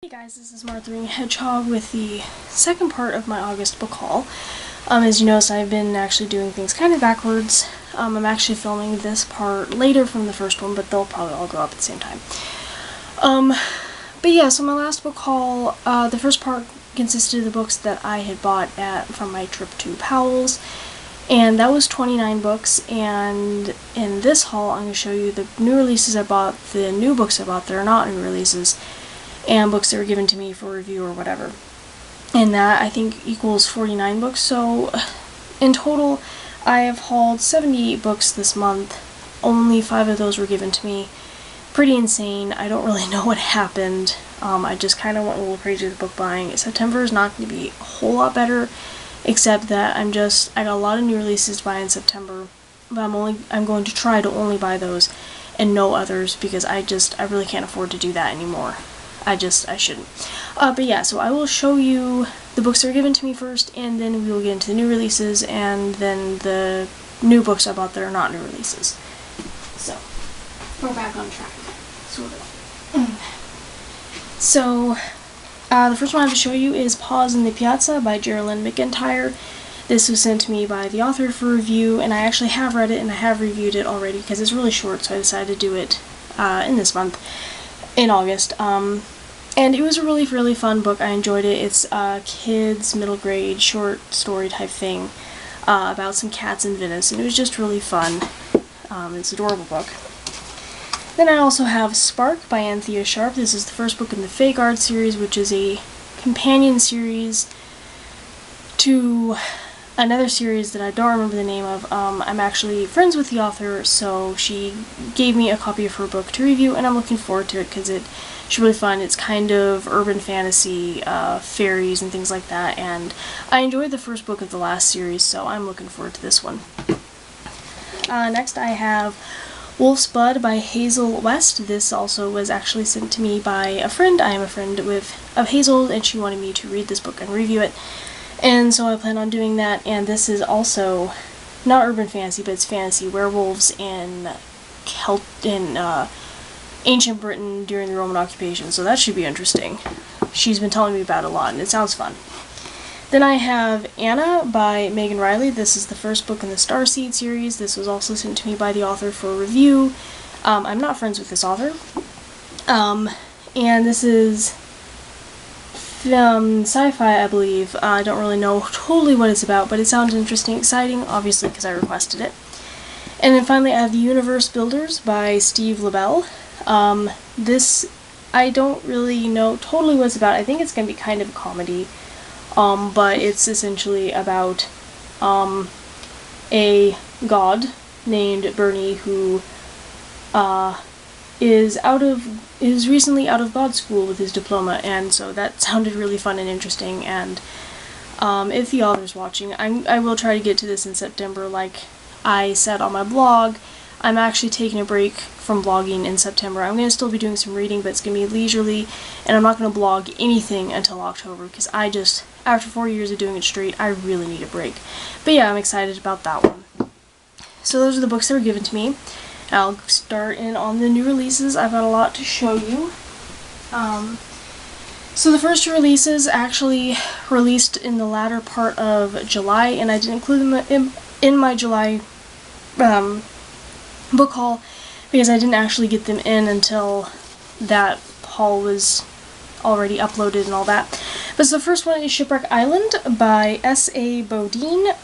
Hey guys, this is Martha Hedgehog with the second part of my August book haul. As you notice, I've been actually doing things kind of backwards. I'm actually filming this part later from the first one, but they'll probably all go up at the same time. But yeah, so my last book haul, the first part consisted of the books that I had bought from my trip to Powell's, and that was 29 books, and in this haul I'm going to show you the new releases I bought, the new books I bought that are not new releases, and books that were given to me for review or whatever. And that, I think, equals 49 books, so in total I have hauled 78 books this month. Only 5 of those were given to me. Pretty insane. I don't really know what happened. I just kind of went a little crazy with book buying. September is not going to be a whole lot better, except that I got a lot of new releases to buy in September, but I'm going to try to only buy those and no others, because I really can't afford to do that anymore. I shouldn't. But yeah, so I will show you the books that were given to me first, and then we will get into the new releases, and then the new books I bought that are not new releases. So, we're back on track, sort of. So, the first one I have to show you is Paws in the Piazza by Geraldine McIntyre. This was sent to me by the author for review, and I actually have read it and I have reviewed it already because it's really short, so I decided to do it in this month. In August, and it was a really, really fun book. I enjoyed it. It's a kids, middle grade, short story type thing about some cats in Venice, and it was just really fun. It's an adorable book. Then I also have Spark by Anthea Sharp. This is the first book in the Fagard series, which is a companion series to another series that I don't remember the name of. I'm actually friends with the author, so she gave me a copy of her book to review, and I'm looking forward to it because it's really fun. It's kind of urban fantasy, fairies and things like that, and I enjoyed the first book of the last series, so I'm looking forward to this one. Next I have Wolf's Blood by Hazel West. This also was actually sent to me by a friend. I am a friend of Hazel, and she wanted me to read this book and review it. And so I plan on doing that, and this is also not urban fantasy, but it's fantasy werewolves in ancient Britain during the Roman occupation, so that should be interesting. She's been telling me about it a lot, and it sounds fun. Then I have Anna by Megan Riley. This is the first book in the Starseed series. This was also sent to me by the author for review. I'm not friends with this author. And this is sci-fi, I believe. I don't really know totally what it's about, but it sounds interesting, exciting, obviously, because I requested it. And then finally I have The Universe Builders by Steve Lebel. This, I don't really know totally what it's about. I think it's going to be kind of a comedy, but it's essentially about a god named Bernie who is recently out of God school with his diploma, and so that sounded really fun and interesting. And if the author's watching, I will try to get to this in September. Like I said on my blog, I'm actually taking a break from blogging in September. I'm going to still be doing some reading, but it's going to be leisurely, and I'm not going to blog anything until October, because after 4 years of doing it straight, I really need a break. But yeah, I'm excited about that one. So those are the books that were given to me. I'll start in on the new releases. I've got a lot to show you. So the first two releases actually released in the latter part of July, and I didn't include them in my July book haul because I didn't actually get them in until that haul was already uploaded and all that. But so the first one is Shipwreck Island by S.A. Bodine.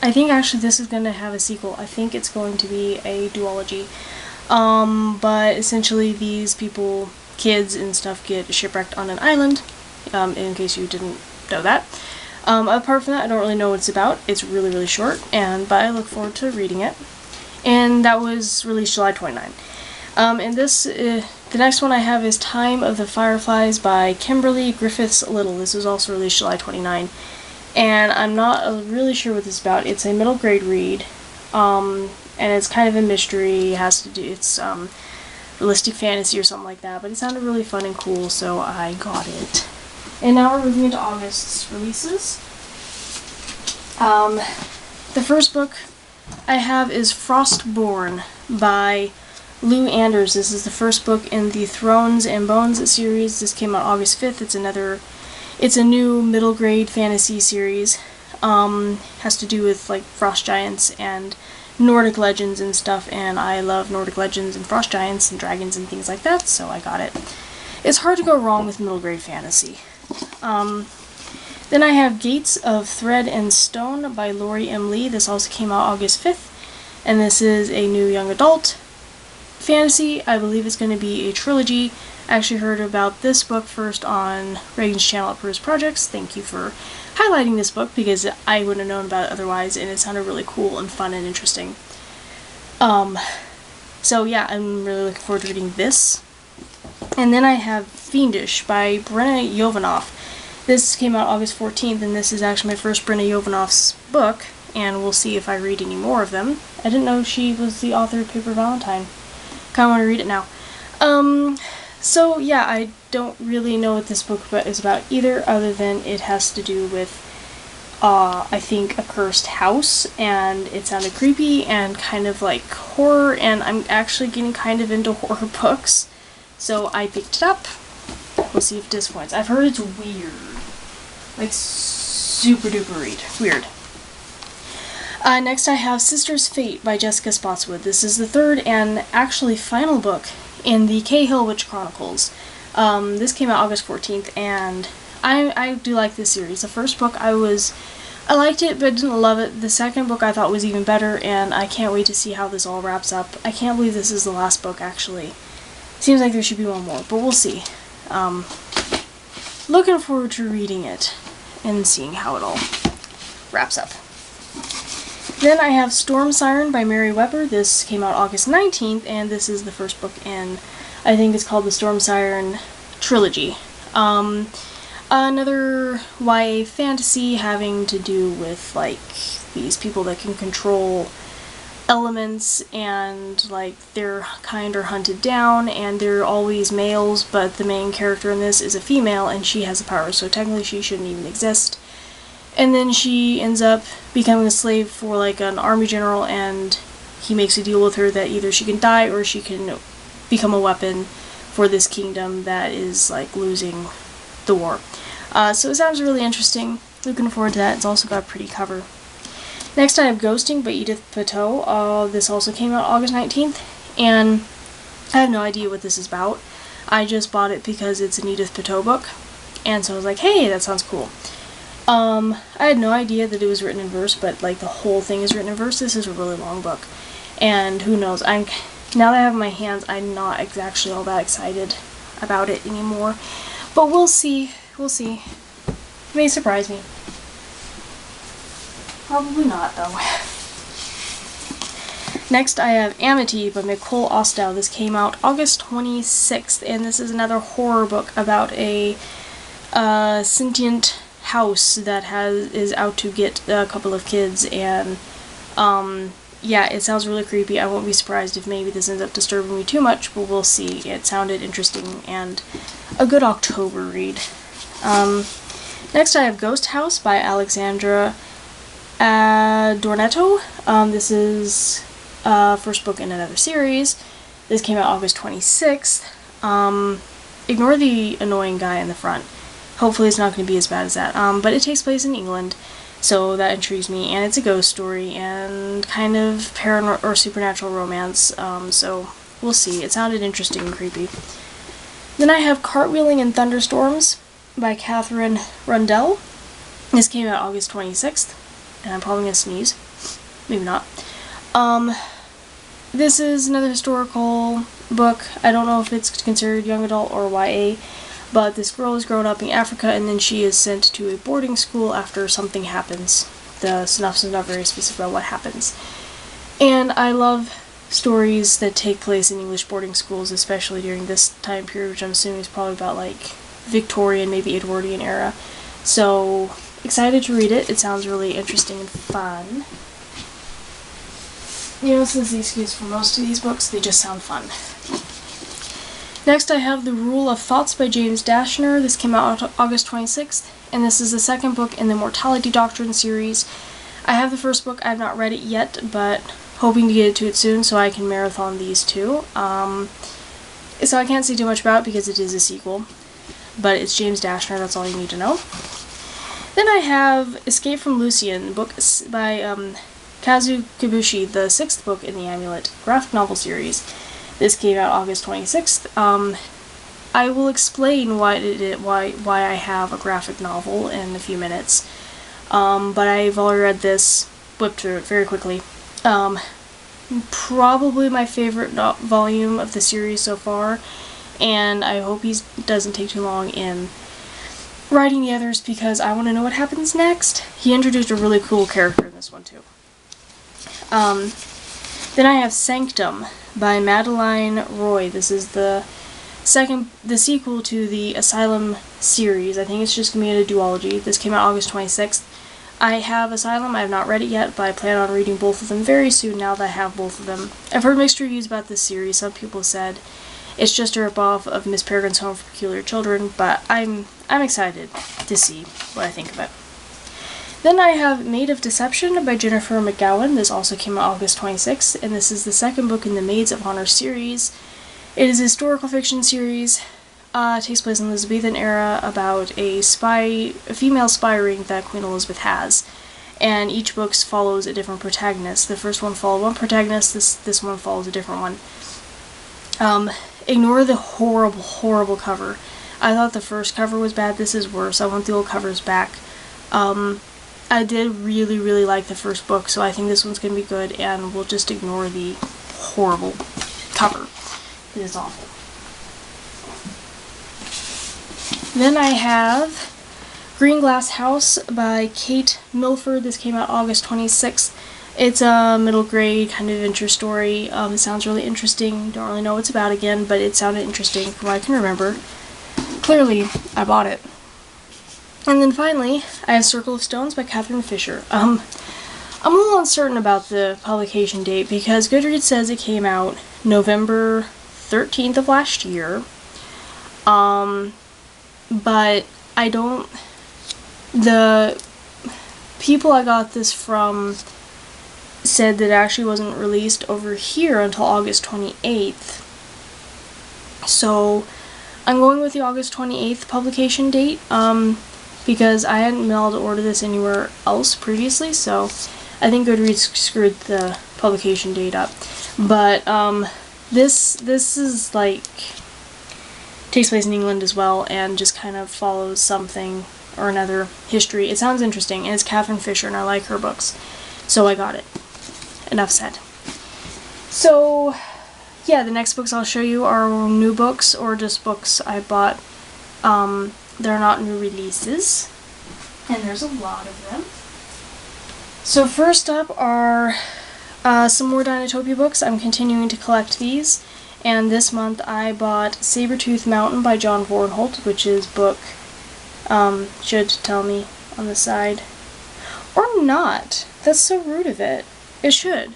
I think actually this is going to have a sequel. I think it's going to be a duology. But essentially these people, kids and stuff, get shipwrecked on an island, in case you didn't know that. Apart from that, I don't really know what it's about. It's really, really short, but I look forward to reading it. And that was released July 29. And the next one I have is Time of the Fireflies by Kimberly Griffiths Little. This was also released July 29. And I'm not really sure what this is about. It's a middle grade read, and it's kind of a mystery. It's realistic fantasy or something like that, but it sounded really fun and cool, so I got it. And now we're moving into August's releases. The first book I have is Frostborn by Lou Anders. This is the first book in the Thrones and Bones series. This came out August 5th. It's a new middle grade fantasy series. Has to do with like frost giants and Nordic legends and stuff, and I love Nordic legends and frost giants and dragons and things like that, so I got it. It's hard to go wrong with middle grade fantasy. Then I have Gates of Thread and Stone by Lori M. Lee. This also came out August 5th, and this is a new young adult fantasy. I believe it's going to be a trilogy. I actually heard about this book first on Reagan's channel at Peruse Projects. Thank you for highlighting this book, because I wouldn't have known about it otherwise, and it sounded really cool and fun and interesting. So yeah, I'm really looking forward to reading this. And then I have Fiendish by Brenna Jovanoff. This came out August 14th, and this is actually my first Brenna Jovanoff's book, and we'll see if I read any more of them. I didn't know she was the author of Paper Valentine. Kinda want to read it now. So yeah, I don't really know what this book is about either, other than it has to do with, I think, a cursed house, and it sounded creepy and kind of like horror, and I'm actually getting kind of into horror books, so I picked it up. We'll see if it disappoints. I've heard it's weird. Like, super duper weird. Next I have Sister's Fate by Jessica Spotswood. This is the third and actually final book in the Cahill Witch Chronicles. This came out August 14th, and I do like this series. The first book I liked it, but didn't love it. The second book I thought was even better, and I can't wait to see how this all wraps up. I can't believe this is the last book, actually. Seems like there should be one more, but we'll see. Looking forward to reading it and seeing how it all wraps up. Then I have Storm Siren by Mary Weber. This came out August 19th, and this is the first book in, I think it's called the Storm Siren trilogy. Another YA fantasy having to do with, like, these people that can control elements, and, like, their kind are hunted down, and they're always males, but the main character in this is a female, and she has the power, so technically she shouldn't even exist. And then she ends up becoming a slave for, like, an army general, and he makes a deal with her that either she can die or she can become a weapon for this kingdom that is, like, losing the war. So it sounds really interesting. Looking forward to that. It's also got a pretty cover. Next I have Ghosting by Edith Pateau. This also came out August 19th, and I have no idea what this is about. I just bought it because it's an Edith Pateau book, and so I was like, hey, that sounds cool. I had no idea that it was written in verse, but, like, the whole thing is written in verse. This is a really long book, and who knows, now that I have it in my hands, I'm not actually all that excited about it anymore, but we'll see. It may surprise me. Probably not, though. Next I have Amity by Nicole Ostow. This came out August 26th, and this is another horror book about a sentient house that is out to get a couple of kids, and yeah, it sounds really creepy. I won't be surprised if maybe this ends up disturbing me too much, but we'll see. It sounded interesting and a good October read. Next I have Ghost House by Alexandra Adornetto. This is first book in another series. This came out August 26th. Ignore the annoying guy in the front. Hopefully it's not going to be as bad as that. But it takes place in England, so that intrigues me, and it's a ghost story and kind of paranormal or supernatural romance, so we'll see. It sounded interesting and creepy. Then I have Cartwheeling in Thunderstorms by Catherine Rundell. This came out August 26th, and I'm probably going to sneeze. Maybe not. This is another historical book. I don't know if it's considered young adult or YA, but this girl is grown up in Africa, and then she is sent to a boarding school after something happens. The synopsis is not very specific about what happens. And I love stories that take place in English boarding schools, especially during this time period, which I'm assuming is probably about, like, Victorian, maybe Edwardian era. So, excited to read it. It sounds really interesting and fun. You know, this is the excuse for most of these books, they just sound fun. Next I have The Rule of Thoughts by James Dashner. This came out August 26th, and this is the second book in the Mortality Doctrine series. I have the first book, I have not read it yet, but hoping to get to it soon so I can marathon these two. So I can't say too much about it because it is a sequel, but it's James Dashner, that's all you need to know. Then I have Escape from Lucian, book by Kazu Kibushi, the 6th book in the Amulet graphic novel series. This came out August 26th. I will explain why I have a graphic novel in a few minutes, but I've already read this, whipped through it very quickly. Probably my favorite volume of the series so far, and I hope he doesn't take too long in writing the others because I want to know what happens next. He introduced a really cool character in this one too. Then I have Sanctum by Madeline Roy. This is the sequel to the Asylum series. I think it's just going to be in a duology. This came out August 26th. I have Asylum, I have not read it yet, but I plan on reading both of them very soon now that I have both of them. I've heard mixed reviews about this series. Some people said it's just a ripoff of Miss Peregrine's Home for Peculiar Children, but I'm excited to see what I think of it. Then I have Maid of Deception by Jennifer McGowan. This also came out August 26th, and this is the 2nd book in the Maids of Honor series. It is a historical fiction series. It takes place in the Elizabethan era about a female spy ring that Queen Elizabeth has. And each book follows a different protagonist. The first one followed one protagonist, this one follows a different one. Ignore the horrible, horrible cover. I thought the first cover was bad, this is worse. I want the old covers back. I did really, really like the first book, so I think this one's going to be good, and we'll just ignore the horrible cover. It is awful. Then I have Green Glass House by Kate Milford. This came out August 26th. It's a middle grade kind of adventure story. It sounds really interesting. Don't really know what it's about again, but it sounded interesting from what I can remember. Clearly, I bought it. And then finally, I have Circle of Stones by Catherine Fisher. I'm a little uncertain about the publication date because Goodreads says it came out November 13th of last year. But I don't... The people I got this from said that it actually wasn't released over here until August 28th. So I'm going with the August 28th publication date, because I hadn't been able to order this anywhere else previously, so I think Goodreads screwed the publication date up. But this is like takes place in England as well, and just kind of follows something or another history. It sounds interesting, and it's Catherine Fisher, and I like her books, so I got it. Enough said. So yeah, the next books I'll show you are new books or just books I bought. They're not new releases, and there's a lot of them. So first up are some more Dinotopia books. I'm continuing to collect these, and this month I bought Sabretooth Mountain by John Vornholt, which is book, should tell me on the side. Or not. That's so rude of it. It should.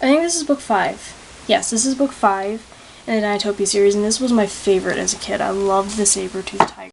I think this is book 5. Yes, this is book 5 in the Dinotopia series, and this was my favorite as a kid. I loved the Sabretooth tiger.